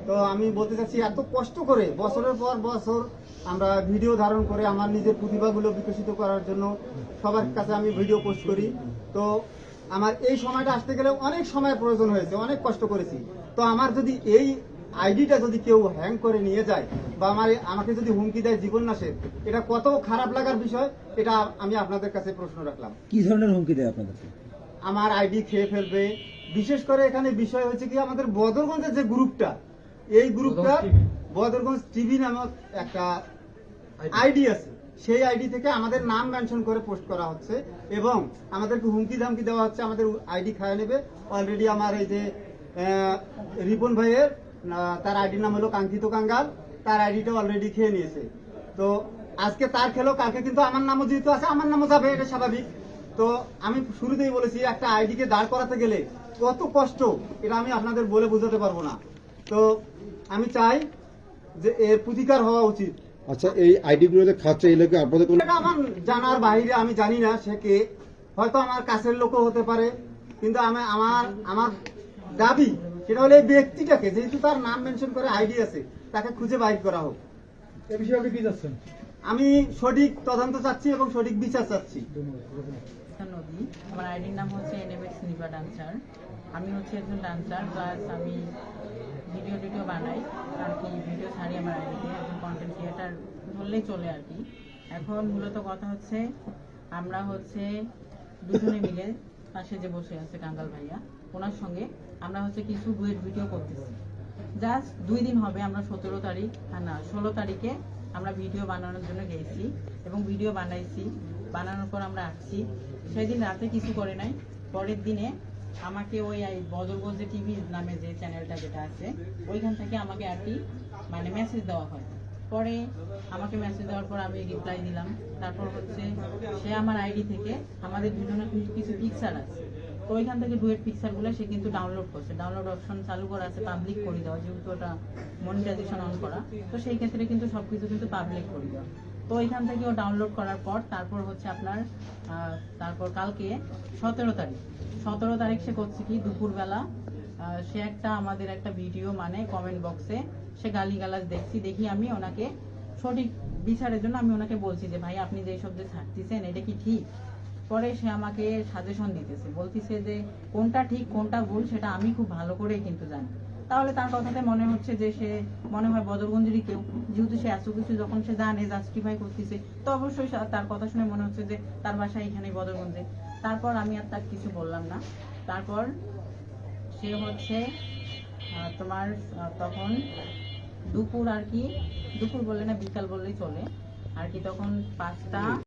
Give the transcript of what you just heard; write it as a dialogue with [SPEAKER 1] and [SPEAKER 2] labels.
[SPEAKER 1] তো আমি বলতে চাচ্ছি এত কষ্ট করে বছরের পর বছর আমরা ভিডিও ধারণ করে আমার নিজের প্রতিভাগুলো বিকশিত করার জন্য সবার কাছে আমি ভিডিও পোস্ট করি। তো আমার এই সময়টা আসতে গেলে অনেক সময় প্রয়োজন হয়েছে, অনেক কষ্ট করেছি। তো আমার যদি এই আইডিটা যদি কেউ হ্যাং করে নিয়ে যায় বা আমাকে যদি হুমকি দেয় জীবন নাশের, এটা কত খারাপ লাগার বিষয়, এটা আমি আপনাদের কাছে প্রশ্ন রাখলাম।
[SPEAKER 2] কি ধরনের হুমকি দেয় আপনাদেরকে?
[SPEAKER 1] আমার আইডি খেয়ে ফেলবে। বিশেষ করে এখানে বিষয় হচ্ছে কি, আমাদের বদরগঞ্জের যে গ্রুপটা, এই গ্রুপটা বদরগঞ্জ টিভি নামক একটা আইডি আছে, সেই আইডি থেকে আমাদের নাম মেনশন করে পোস্ট করা হচ্ছে এবং আমাদেরকে হুমকি ধামকি দেওয়া হচ্ছে আমাদের আইডি খায় নেবে। অলরেডি আমার এই যে রিপন ভাইয়ের তার আইডির নাম হলো কাঙ্ক্ষিত কাঙ্গাল, তার আইডিটা অলরেডি খেয়ে নিয়েছে। তো আজকে তার খেলো, কালকে কিন্তু আমার নামও যেহেতু আছে আমার নামও যাবে, এটা স্বাভাবিক। তো আমি শুরুতেই বলেছি একটা আইডিকে দাঁড় করাতে গেলে কত কষ্ট, এটা আমি আপনাদের বলে বোঝাতে পারবো না। তো আমি চাই যে এর প্রতিকার হওয়া উচিত।
[SPEAKER 3] আচ্ছা, এই আইডি গুলোতে খাচ্ছে এই লোকে আপনাদের কোনো
[SPEAKER 1] এটা আমার জানার বাইরে, আমি জানি না সে কে, হয়তো আমার কাছের লোকও হতে পারে, কিন্তু আমার দাবি সেটা হলো এই ব্যক্তিটাকে, যেহেতু তার নাম মেনশন করে আইডি আছে, তাকে খুঁজে বাইর করা হোক।
[SPEAKER 4] এই বিষয়ে আপনি কি যাচ্ছেন?
[SPEAKER 1] আমি সঠিক তদন্ত চাচ্ছি এবং সঠিক বিচার চাচ্ছি।
[SPEAKER 5] নদী, আমার আইডির নাম হচ্ছে এনএমএক্স নিপা ডান্সার। আমি হচ্ছে একজন ডান্সার, প্লাস আমি ভিডিও বানাই আর কি, ভিডিও ছাড়ি আমার আইডিতে, একজন কন্টেন্ট ক্রিয়েটার বললেই চলে আর কি। এখন মূলত কথা হচ্ছে আমরা হচ্ছে দুজনে মিলে, পাশে যে বসে আছে কাঙ্গাল ভাইয়া, ওনার সঙ্গে আমরা হচ্ছে কিছু ডুয়েট ভিডিও করতেছি। জাস্ট 2 দিন হবে, আমরা 16 তারিখে আমরা ভিডিও বানানোর জন্য গেছি এবং ভিডিও বানাইছি। বানানোর পর আমরা আসছি, সেদিন রাতে কিছু করে নাই, পরের দিনে আমাকে ওই বদরগঞ্জ টিভি নামে যে চ্যানেলটা যেটা আছে, ওইখান থেকে আমাকে আর কি মানে মেসেজ দেওয়া হয়। পরে আমাকে মেসেজ দেওয়ার পর আমি রিপ্লাই দিলাম। তারপর হচ্ছে সে আমার আইডি থেকে আমাদের দুজনের কিছু পিকচার আছে, তো ওইখান থেকে ডুয়েট পিকচারগুলো সে কিন্তু ডাউনলোড করছে। ডাউনলোড অপশন চালু করা আছে, পাবলিক করে দেওয়া, যেহেতু ওটা মনিটাইজেশন অন করা, তো সেই ক্ষেত্রে কিন্তু সবকিছু কিন্তু পাবলিক করে দেওয়া। তো ওইখান থেকে ও ডাউনলোড করার পর তারপর হচ্ছে আপনার তারপর কালকে 17 তারিখ সে করছে কি দুপুরবেলা সে আমাদের একটা ভিডিও মানে কমেন্ট বক্সে সে গালিগালাজ দেখি আমি ওনাকে সঠিক বিচারের জন্য আমি ওনাকে বলছি যে ভাই আপনি যে সব যে ছাড়তেছেন এটা কি ঠিক? পরে সে আমাকে সাজেশন দিতেছে, বলতেছে যে কোনটা ঠিক কোনটা ভুল সেটা আমি খুব ভালো করেই কিন্তু জানি। তাহলে তার কথাতে মনে হচ্ছে যে সে মনে হয় বদরগঞ্জেরই কেউ, যেহেতু সে এত কিছু যখন সে জানে জাস্টিফাই করতেছে, তো অবশ্যই তার কথা শুনে মনে হচ্ছে যে তার বাসা এখানেই বদরগঞ্জে। তারপর আমি আর তার কিছু বললাম না। তারপর সে হচ্ছে তোমার তখন দুপুর আর কি, দুপুর বললে না বিকাল বললেই চলে আর কি, তখন 5টা